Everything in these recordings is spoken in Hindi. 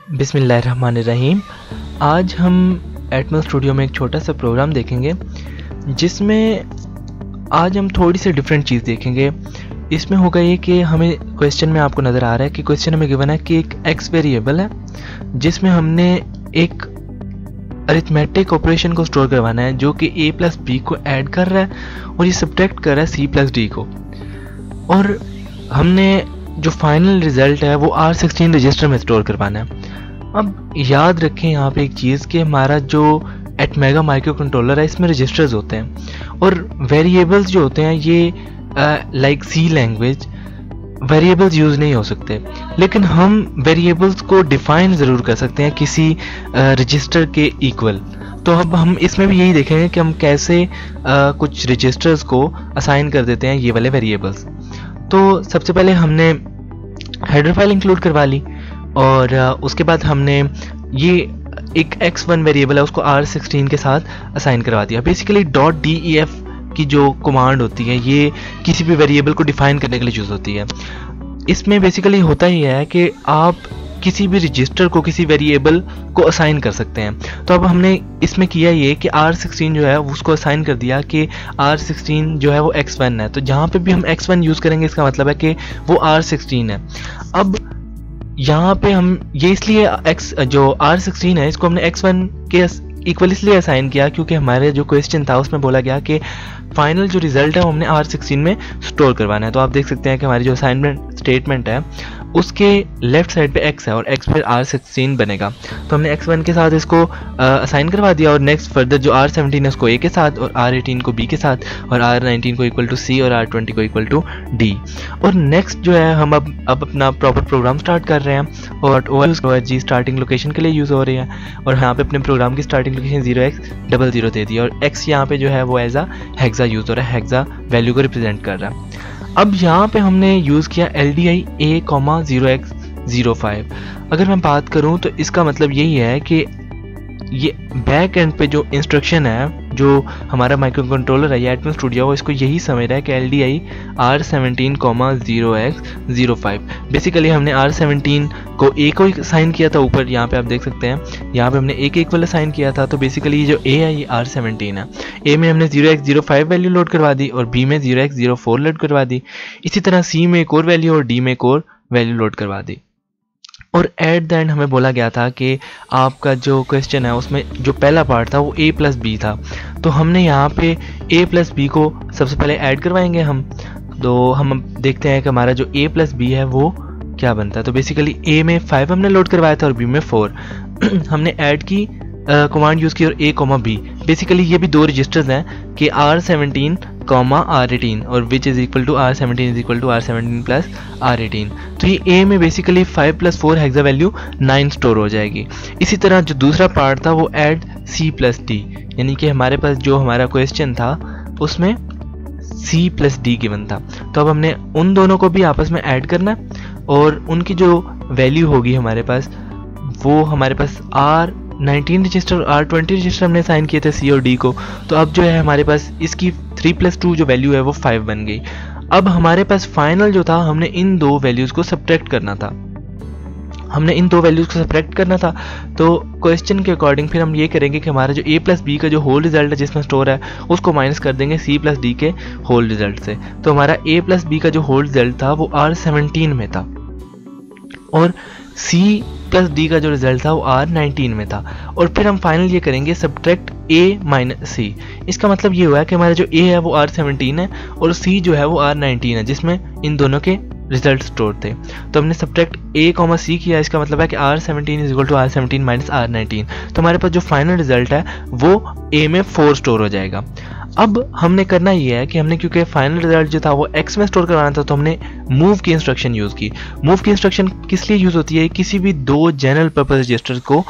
बिस्मिल्लाहिर्रहमानिर्रहीम। आज हम एटमॉस स्टूडियो में एक छोटा सा प्रोग्राम देखेंगे जिसमें आज हम थोड़ी सी डिफरेंट चीज़ देखेंगे। इसमें होगा ये कि हमें क्वेश्चन में आपको नज़र आ रहा है कि क्वेश्चन हमें गिवन है कि एक एक्स वेरिएबल है जिसमें हमने एक अरिथमेटिक ऑपरेशन को स्टोर करवाना है जो कि a प्लस बी को ऐड कर रहा है और ये सब्ट्रैक्ट कर रहा है c प्लस डी को, और हमने जो फाइनल रिजल्ट है वो R16 रजिस्टर में स्टोर करवाना है। अब याद रखें यहाँ पे एक चीज़ कि हमारा जो एटमेगा माइक्रो कंट्रोलर है इसमें रजिस्टर्स होते हैं और वेरिएबल्स जो होते हैं ये लाइक सी लैंग्वेज वेरिएबल्स यूज़ नहीं हो सकते, लेकिन हम वेरिएबल्स को डिफाइन ज़रूर कर सकते हैं किसी रजिस्टर के इक्वल। तो अब हम इसमें भी यही देखेंगे कि हम कैसे कुछ रजिस्टर्स को असाइन कर देते हैं ये वाले वेरिएबल्स। तो सबसे पहले हमने हेडर फाइल इंक्लूड करवा ली और उसके बाद हमने ये एक x1 वेरिएबल है उसको R16 के साथ असाइन करवा दिया। बेसिकली .def की जो कमांड होती है ये किसी भी वेरिएबल को डिफाइन करने के लिए यूज़ होती है। इसमें बेसिकली होता ही है कि आप किसी भी रजिस्टर को किसी वेरिएबल को असाइन कर सकते हैं। तो अब हमने इसमें किया ये कि R16 जो है उसको असाइन कर दिया कि R16 जो है वो x1 है। तो जहाँ पे भी हम x1 यूज़ करेंगे इसका मतलब है कि वो R16 है। अब यहाँ पे हम ये इसलिए जो R16 है इसको हमने x1 के इक्वल इसलिए असाइन किया क्योंकि हमारे जो क्वेश्चन था उसमें बोला गया कि फाइनल जो रिजल्ट है वो हमने R16 में स्टोर करवाना है। तो आप देख सकते हैं कि हमारी जो असाइनमेंट स्टेटमेंट है उसके लेफ्ट साइड पे x है और x फिर R16 बनेगा। तो हमने x1 के साथ इसको असाइन करवा दिया और नेक्स्ट फर्दर जो R17 है उसको a के साथ और R18 को b के साथ और R19 को इक्वल टू c और R20 को इक्वल टू d। और नेक्स्ट जो है हम अब अपना प्रॉपर प्रोग्राम स्टार्ट कर रहे हैं और OS स्टार्टिंग लोकेशन के लिए यूज़ हो रही है और यहाँ पे अपने प्रोग्राम की स्टार्टिंग लोकेशन 0x00 दे दी और x यहाँ पे जो है वो एज अ हेक्सा यूज़ हो रहा है, हेक्सा वैल्यू को रिप्रेजेंट कर रहा है। अब यहाँ पे हमने यूज़ किया LDI A,0x05। अगर मैं बात करूँ तो इसका मतलब यही है कि ये बैक एंड पे जो इंस्ट्रक्शन है जो हमारा माइक्रो कंट्रोलर है या एटमॉस स्टूडियो वो इसको यही समझ रहा है कि LDI R17,0x05। बेसिकली हमने R17 को A को असाइन किया था, ऊपर यहाँ पे आप देख सकते हैं यहाँ पे हमने A के इक्वल असाइन किया था। तो बेसिकली ये जो A है ये R17 है। A में हमने 0x05 वैल्यू लोड करवा दी और B में 0x04 लोड करवा दी। इसी तरह C में एक और वैल्यू और D में एक और वैल्यू लोड करवा दी। और एट द एंड हमें बोला गया था कि आपका जो क्वेश्चन है उसमें जो पहला पार्ट था वो a प्लस बी था। तो हमने यहाँ पे a प्लस बी को सबसे पहले ऐड करवाएंगे हम। तो हम देखते हैं कि हमारा जो a प्लस बी है वो क्या बनता है। तो बेसिकली a में 5 हमने लोड करवाया था और b में 4 हमने ऐड की कमांड यूज़ की और a कॉमा b। बेसिकली ये भी दो रजिस्टर्स हैं कि R17 कॉमा R18 और which is equal to R17 is equal to R17 plus R18। तो ये A में basically 5 plus 4 hexa value 9 store हो जाएगी। इसी तरह जो दूसरा पार्ट था वो ऐड C प्लस D, यानी कि हमारे पास जो हमारा क्वेश्चन था उसमें C प्लस D गिवन था। तो अब हमने उन दोनों को भी आपस में ऐड करना है और उनकी जो वैल्यू होगी हमारे पास वो हमारे पास R19 रजिस्टर और R20 रजिस्टर हमने साइन किए थे C और D को। तो अब जो है हमारे पास इसकी 3+2 जो वैल्यू है वो 5 बन गई। अब हमारे पास फाइनल जो था हमने इन दो वैल्यूज़ को सब्ट्रैक्ट करना था। तो क्वेश्चन के अकॉर्डिंग फिर हम ये करेंगे कि हमारा जो a प्लस बी का जो होल रिजल्ट है जिसमें स्टोर है उसको माइनस कर देंगे c प्लस डी के होल रिजल्ट से। तो हमारा a प्लस बी का जो होल रिजल्ट था वो R17 में था और c प्लस डी का जो रिजल्ट था वो R19 में था। और फिर हम फाइनल ये करेंगे सब्ट्रैक्ट a माइनस c। इसका मतलब ये हुआ है कि हमारा जो a है वो R17 है और c जो है वो R19 है जिसमें इन दोनों के रिजल्ट स्टोर थे। तो हमने सब्ट्रैक्ट a कॉमा c किया। इसका मतलब है कि R17 is equal to R17 minus R19। तो हमारे पास जो फाइनल रिजल्ट है वो a में 4 स्टोर हो जाएगा। अब हमने करना ये है कि हमने क्योंकि फाइनल रिजल्ट जो था वो x में स्टोर करवाना था तो हमने मूव की इंस्ट्रक्शन यूज़ की। मूव की इंस्ट्रक्शन किस लिए यूज़ होती है? किसी भी दो जनरल पर्पस रजिस्टर को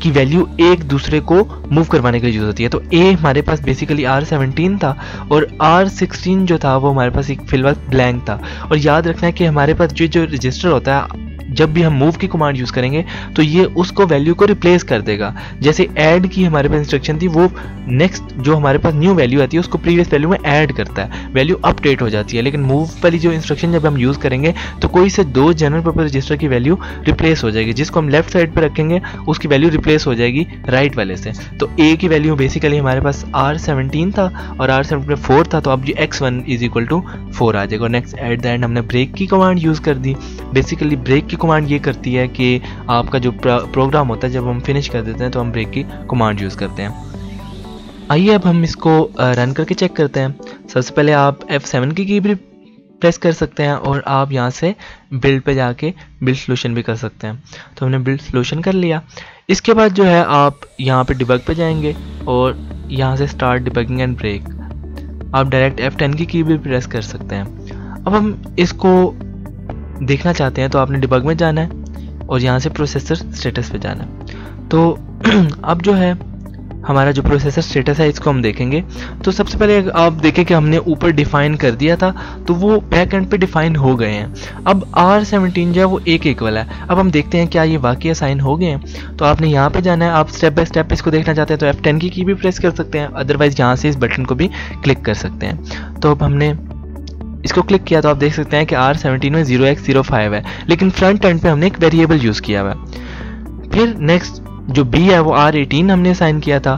की वैल्यू एक दूसरे को मूव करवाने के लिए यूज़ होती है। तो a हमारे पास बेसिकली R17 था और R16 जो था वो हमारे पास एक फिलहाल ब्लैंक था। और याद रखना है कि हमारे पास जो रजिस्टर होता है जब भी हम मूव की कमांड यूज़ करेंगे तो ये उसको वैल्यू को रिप्लेस कर देगा। जैसे ऐड की हमारे पास इंस्ट्रक्शन थी, वो नेक्स्ट जो हमारे पास न्यू वैल्यू आती है उसको प्रीवियस वैल्यू में ऐड करता है, वैल्यू अपडेट हो जाती है। लेकिन मूव वाली जो इंस्ट्रक्शन जब हम यूज़ करेंगे तो कोई से दो जनरल पर्पस रजिस्टर की वैल्यू रिप्लेस हो जाएगी, जिसको हम लेफ्ट साइड पर रखेंगे उसकी वैल्यू रिप्लेस हो जाएगी राइट वाले से। तो ए की वैल्यू बेसिकली हमारे पास R17 था और R17 में 4 था, तो अब ये x1 इज इक्वल टू 4 आ जाएगा। नेक्स्ट एट द एंड हमने ब्रेक की कमांड यूज़ कर दी। बेसिकली ब्रेक की कमांड ये करती है कि आपका जो प्रोग्राम होता है जब हम फिनिश कर देते हैं तो हम ब्रेक की कमांड यूज़ करते हैं। आइए अब हम इसको रन करके चेक करते हैं। सबसे पहले आप F7 की भी प्रेस कर सकते हैं और आप यहाँ से बिल्ड पे जाके बिल्ड सोल्यूशन भी कर सकते हैं। तो हमने बिल्ड सोल्यूशन कर लिया। इसके बाद जो है आप यहाँ पे डिबग पे जाएंगे और यहाँ से स्टार्ट डिबगिंग एंड ब्रेक, आप डायरेक्ट F10 की भी प्रेस कर सकते हैं। अब हम इसको देखना चाहते हैं तो आपने डिबग में जाना है और यहाँ से प्रोसेसर स्टेटस पे जाना है। तो अब जो है हमारा जो प्रोसेसर स्टेटस है इसको हम देखेंगे। तो सबसे पहले आप देखें कि हमने ऊपर डिफाइन कर दिया था तो वो बैक एंड पे डिफाइन हो गए हैं। अब R17 जो है वो एक वाला है। अब हम देखते हैं क्या ये वाकई असाइन हो गए हैं। तो आपने यहाँ पे जाना है, आप स्टेप बाय स्टेप इसको देखना चाहते हैं तो F10 की भी प्रेस कर सकते हैं, अदरवाइज यहाँ से इस बटन को भी क्लिक कर सकते हैं। तो अब हमने इसको क्लिक किया तो आप देख सकते हैं कि R17 में 0x05 है, लेकिन फ्रंट एंड पे हमने एक वेरिएबल यूज़ किया हुआ है। फिर नेक्स्ट जो B है वो R18 हमने असाइन किया था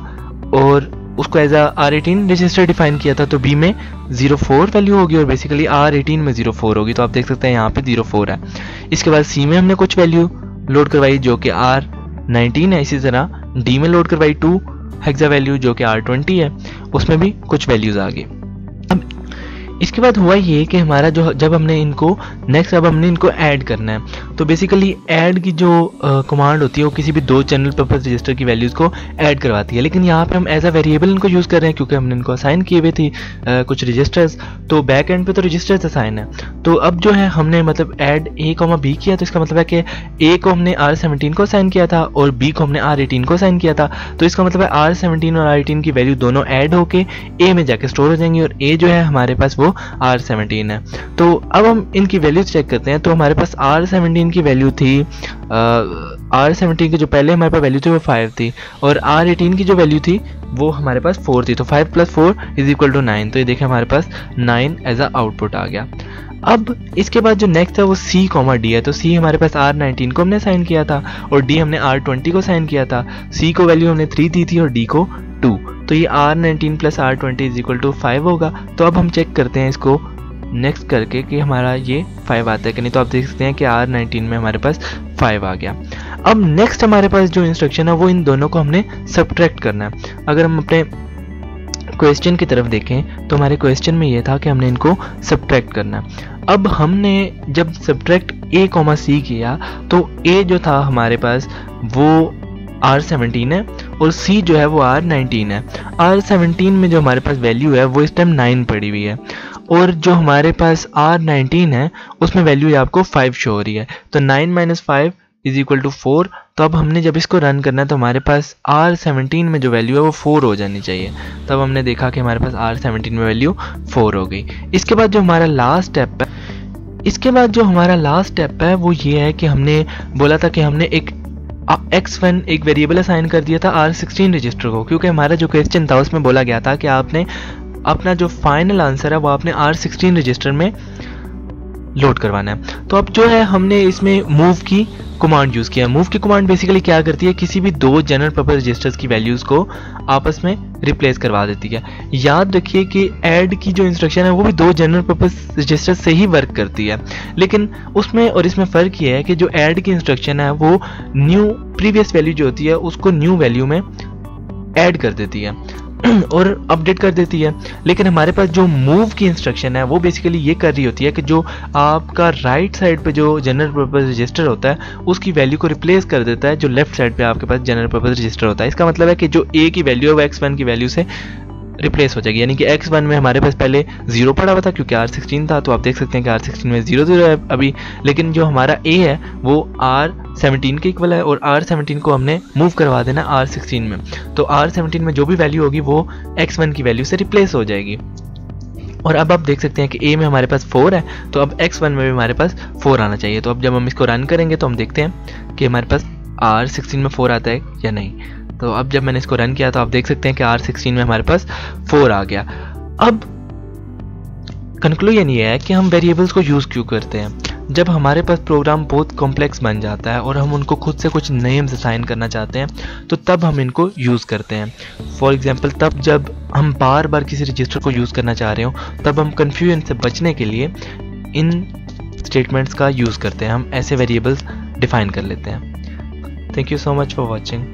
और उसको एज आ R18 रजिस्टर डिफाइन किया था। तो B में 04 वैल्यू होगी और बेसिकली R18 में 04 होगी। तो आप देख सकते हैं यहाँ पे 04 है। इसके बाद C में हमने कुछ वैल्यू लोड करवाई जो कि R19 है। इसी तरह D में लोड करवाई 2 हेक्सा वैल्यू जो कि R20 है, उसमें भी कुछ वैल्यूज आ गई। अब इसके बाद हुआ ये कि हमारा जो जब हमने इनको नेक्स्ट अब हमने इनको ऐड करना है। तो बेसिकली ऐड की जो कमांड होती है वो किसी भी दो जनरल पर्पस रजिस्टर की वैल्यूज़ को ऐड करवाती है, लेकिन यहाँ पे हम एज अ वेरिएबल इनको यूज़ कर रहे हैं क्योंकि हमने इनको असाइन किए हुए थे कुछ रजिस्टर्स। तो बैक एंड पे तो रजिस्टर्स असाइन है। तो अब जो है हमने मतलब ऐड A, B किया, तो इसका मतलब है कि A को हमने R17 को असाइन किया था और B को हमने R18 को असाइन किया था। तो इसका मतलब है R17 और R18 की वैल्यू दोनों ऐड होके A में जाके स्टोर हो जाएंगी और A जो है हमारे पास वो R17 है। तो अब हम इनकी वैल्यूज चेक करते हैं। तो हमारे पास R17 की वैल्यू थी R17 की जो पहले हमारे पास वैल्यू थी वो 5 थी और R18 की जो वैल्यू थी वो हमारे पास 4 थी। तो 5 + 4 = 9। तो ये देखें हमारे पास 9 एज अ आउटपुट आ गया। अब इसके बाद जो नेक्स्ट है वो C, D है। तो C हमारे पास R19 को हमने साइन किया था और D हमने R20 को साइन किया था। C को वैल्यू हमने 3 दी थी और D को 2। तो ये R19 + R20 = 5 होगा। तो अब हम चेक करते हैं इसको नेक्स्ट करके कि हमारा ये 5 आता है कि नहीं। तो आप देख सकते हैं कि R19 में हमारे पास 5 आ गया। अब नेक्स्ट हमारे पास जो इंस्ट्रक्शन है वो इन दोनों को हमने सब्ट्रैक्ट करना है। अगर हम अपने क्वेश्चन की तरफ देखें तो हमारे क्वेश्चन में ये था कि हमने इनको सब्ट्रैक्ट करना है। अब हमने जब सब्ट्रैक्ट A, C किया तो A जो था हमारे पास वो R17 है और C जो है वो R19 है। R17 में जो हमारे पास वैल्यू है वो इस टाइम 9 पड़ी हुई है और जो हमारे पास R19 है उसमें वैल्यू आपको 5 शो हो रही है। तो 9 - 5 = 4। तो अब हमने जब इसको रन करना है तो हमारे पास R17 में जो वैल्यू है वो 4 हो जानी चाहिए। तब हमने देखा कि हमारे पास R17 में वैल्यू 4 हो गई। इसके बाद जो हमारा लास्ट स्टेप है वो ये है कि हमने बोला था कि हमने एक x1 एक वेरिएबल असाइन कर दिया था R16 रजिस्टर को, क्योंकि हमारा जो क्वेश्चन था उसमें बोला गया था कि आपने अपना जो फाइनल आंसर है वो आपने R16 रजिस्टर में लोड करवाना है। तो अब जो है हमने इसमें मूव की कमांड यूज़ किया। मूव की कमांड बेसिकली क्या करती है, किसी भी दो जनरल पर्पस रजिस्टर्स की वैल्यूज़ को आपस में रिप्लेस करवा देती है। याद रखिए कि ऐड की जो इंस्ट्रक्शन है वो भी दो जनरल पर्पस रजिस्टर से ही वर्क करती है, लेकिन उसमें और इसमें फ़र्क ये है कि जो ऐड की इंस्ट्रक्शन है वो न्यू प्रीवियस वैल्यू जो होती है उसको न्यू वैल्यू में ऐड कर देती है और अपडेट कर देती है। लेकिन हमारे पास जो मूव की इंस्ट्रक्शन है वो बेसिकली ये कर रही होती है कि जो आपका राइट साइड पे जो जनरल पर्पस रजिस्टर होता है उसकी वैल्यू को रिप्लेस कर देता है जो लेफ्ट साइड पे आपके पास जनरल पर्पस रजिस्टर होता है। इसका मतलब है कि जो A की वैल्यू है वो x1 की वैल्यू से रिप्लेस हो जाएगी, यानी कि x1 में हमारे पास पहले 0 पड़ा हुआ था क्योंकि R16 था। तो आप देख सकते हैं कि R16 में 0 0 है अभी, लेकिन जो हमारा A है वो R17 के इक्वल है और R17 को हमने मूव करवा देना R16 में। तो R17 में जो भी वैल्यू होगी वो x1 की वैल्यू से रिप्लेस हो जाएगी। और अब आप देख सकते हैं कि a में हमारे पास 4 है, तो अब x1 में भी हमारे पास 4 आना चाहिए। तो अब जब हम इसको रन करेंगे तो हम देखते हैं कि हमारे पास R16 में 4 आता है या नहीं। तो अब जब मैंने इसको रन किया तो आप देख सकते हैं कि R16 में हमारे पास 4 आ गया। अब कंक्लूजन ये है कि हम वेरिएबल्स को यूज़ क्यों करते हैं। जब हमारे पास प्रोग्राम बहुत कॉम्प्लेक्स बन जाता है और हम उनको खुद से कुछ नेम्स असाइन करना चाहते हैं तो तब हम इनको यूज़ करते हैं। फॉर एग्जांपल तब जब हम बार बार किसी रजिस्टर को यूज़ करना चाह रहे हो तब हम कन्फ्यूजन से बचने के लिए इन स्टेटमेंट्स का यूज़ करते हैं, हम ऐसे वेरिएबल्स डिफाइन कर लेते हैं। Thank you so much for watching.